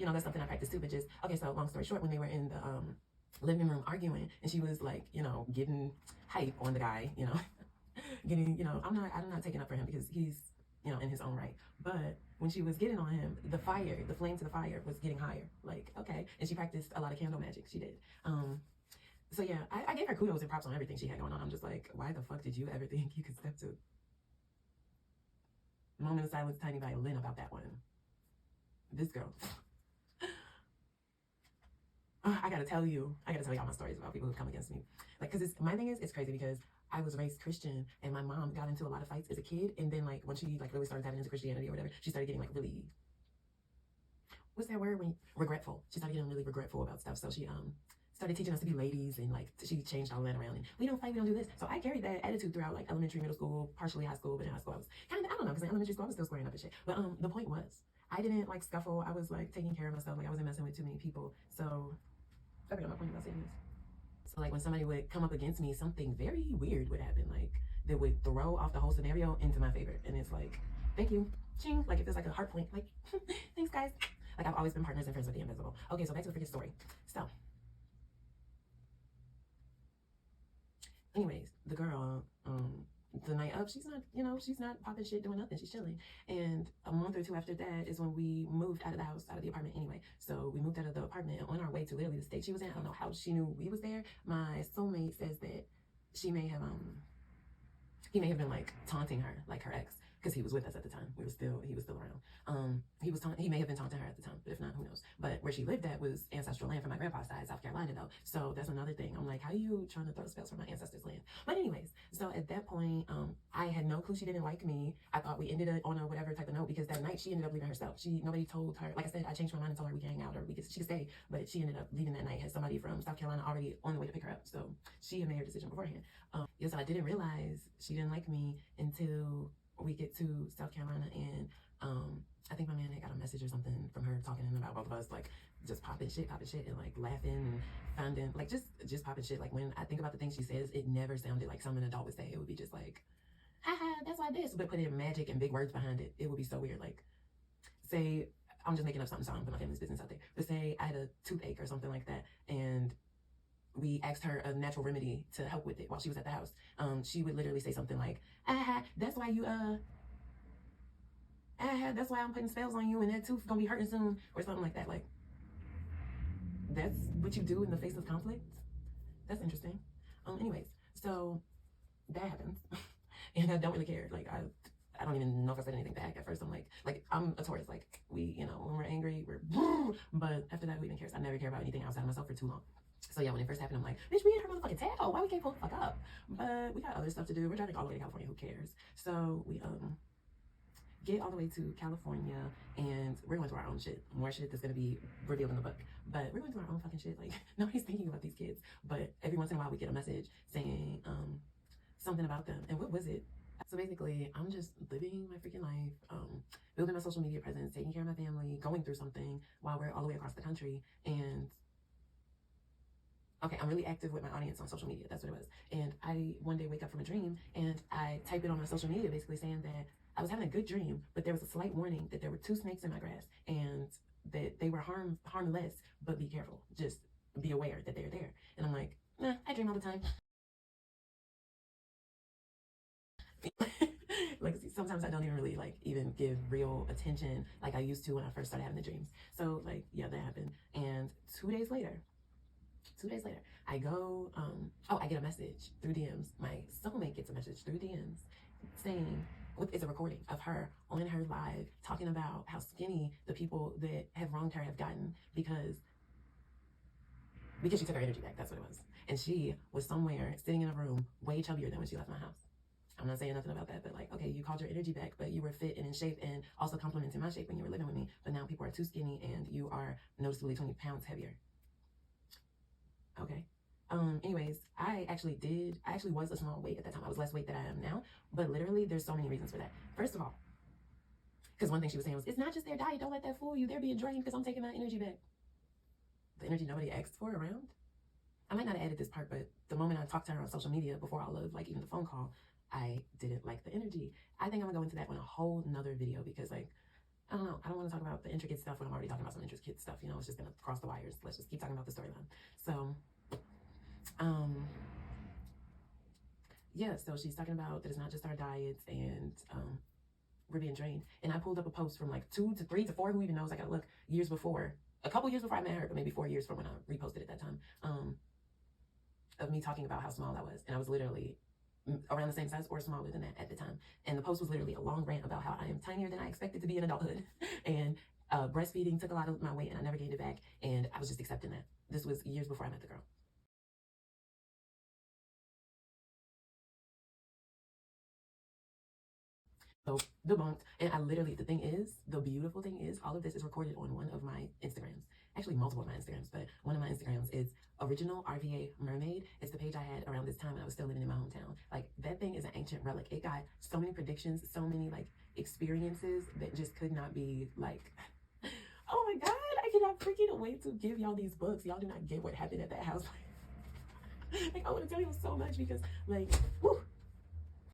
you know, that's something I practice too, but just, okay, so long story short, when they were in the living room arguing, and she was like, you know, getting hype on the guy, you know, getting, you know, I'm not taking up for him because he's, you know, in his own right. But when she was getting on him, the flame to the fire was getting higher. Like, okay. And she practiced a lot of candle magic. She did. So yeah, I gave her kudos and props on everything she had going on. I'm just like, why the fuck did you ever think you could step to? Moment of silence, tiny violin about that one. This girl. I gotta tell you all my stories about people who've come against me. Like, cause my thing is, it's crazy because I was raised Christian and my mom got into a lot of fights as a kid. And then like, when she like really started diving into Christianity or whatever, she started getting like really, what's that word when regretful. She started getting really regretful about stuff. So she started teaching us to be ladies, and like she changed all that around, and we don't fight, we don't do this. So I carried that attitude throughout like elementary, middle school, partially high school, but in high school I was kind of, I don't know, because in elementary school I was still squaring up and shit. But the point was, I didn't like scuffle. I was like taking care of myself. Like I wasn't messing with too many people. So I forgot my point about saying this. So like when somebody would come up against me, something very weird would happen. Like that would throw off the whole scenario into my favor. And it's like, thank you. Ching. Like it feels like a heart point. Like, thanks guys. Like I've always been partners and friends with the invisible. Okay, so back to the freaking story. So anyways, the girl, the night up, she's not, you know, she's not popping shit, doing nothing. She's chilling. And a month or two after that is when we moved out of the house, out of the apartment anyway. So we moved out of the apartment, and on our way to literally the state she was in. I don't know how she knew we was there. My soulmate says that she may have, he may have been like taunting her, like her ex, because he was with us at the time. He was still around. He may have been taunting her at the time, but if not, who knows? But where she lived at was ancestral land from my grandpa's side, South Carolina though. So that's another thing. I'm like, how you trying to throw spells from my ancestors' land? But anyways, so at that point, I had no clue she didn't like me. I thought we ended it on a whatever type of note, because that night she ended up leaving herself. Nobody told her. Like I said, I changed my mind and told her we could hang out or she could stay, but she ended up leaving that night. Had somebody from South Carolina already on the way to pick her up. So she had made her decision beforehand. Yes, I didn't realize she didn't like me until we get to South Carolina, and I think my man had got a message or something from her talking about both of us, like just popping shit, and like laughing and finding like just popping shit. Like when I think about the things she says, it never sounded like something an adult would say. It would be just like, haha, that's why this, but put in magic and big words behind it. It would be so weird. Like, say I'm just making up something, so I don't put my family's business out there. But say I had a toothache or something like that, and we asked her a natural remedy to help with it while she was at the house. She would literally say something like, that's why you that's why I'm putting spells on you, and that tooth gonna be hurting soon, or something like that. Like, that's what you do in the face of conflict? That's interesting. Anyways, so that happens. And I don't really care. Like, I don't even know if I said anything back at first. I'm like I'm a Taurus. Like, we, you know, when we're angry, we're but after that, we didn't care. So I never care about anything outside of myself for too long. So yeah, when it first happened, I'm like, bitch, we in her motherfucking tail. Why we can't pull the fuck up? But we got other stuff to do. We're driving all the way to California. Who cares? So we get all the way to California, and we're going through our own shit. More shit that's gonna be revealed in the book. But we're going through our own fucking shit. Like, nobody's thinking about these kids. But every once in a while we get a message saying something about them. And what was it? So basically, I'm just living my freaking life, building my social media presence, taking care of my family, going through something while we're all the way across the country. And okay, I'm really active with my audience on social media. That's what it was. And I one day wake up from a dream, and I type it on my social media basically saying that I was having a good dream, but there was a slight warning that there were 2 snakes in my grass, and that they were harmless, but be careful. Just be aware that they're there. And I'm like, nah, I dream all the time. Like, sometimes I don't even really like even give real attention like I used to when I first started having the dreams. So like, yeah, that happened. And 2 days later, I go, I get a message through DMs. My soulmate gets a message through DMs saying, it's a recording of her on her live talking about how skinny the people that have wronged her have gotten because she took her energy back. That's what it was. And she was somewhere sitting in a room way chubbier than when she left my house. I'm not saying nothing about that, but like, okay, you called your energy back, but you were fit and in shape and also complimenting my shape when you were living with me. But now people are too skinny and you are noticeably 20 pounds heavier. Okay. Anyways, I actually was a small weight at that time. I was less weight than I am now, but literally there's so many reasons for that. First of all, because one thing she was saying was, it's not just their diet. Don't let that fool you. They're being drained because I'm taking my energy back. The energy nobody asked for around. I might not have added this part, but the moment I talked to her on social media before all of like even the phone call, I didn't like the energy. I think I'm gonna go into that on a whole nother video because like, I don't know. I don't want to talk about the intricate stuff when I'm already talking about some intricate stuff. You know, it's just gonna cross the wires. Let's just keep talking about the storyline. So, yeah. So she's talking about that it's not just our diets and we're being drained. And I pulled up a post from like 2 to 3 to 4, who even knows? I gotta look, years before, a couple years before I met her, but maybe 4 years from when I reposted at that time, of me talking about how small I was. And I was literally around the same size or smaller than that at the time. And the post was literally a long rant about how I am tinier than I expected to be in adulthood. And breastfeeding took a lot of my weight and I never gained it back. And I was just accepting that. This was years before I met the girl. So debunked. And I literally, the beautiful thing is, all of this is recorded on one of my Instagrams. Actually, multiple of my Instagrams, but one of my Instagrams is Original RVA Mermaid. It's the page I had around this time when I was still living in my hometown. Like, that thing is an ancient relic. It got so many predictions, so many like experiences that just could not be like, oh my God, I cannot freaking wait to give y'all these books. Y'all do not get what happened at that house. Like, I want to tell you so much because, like, whew,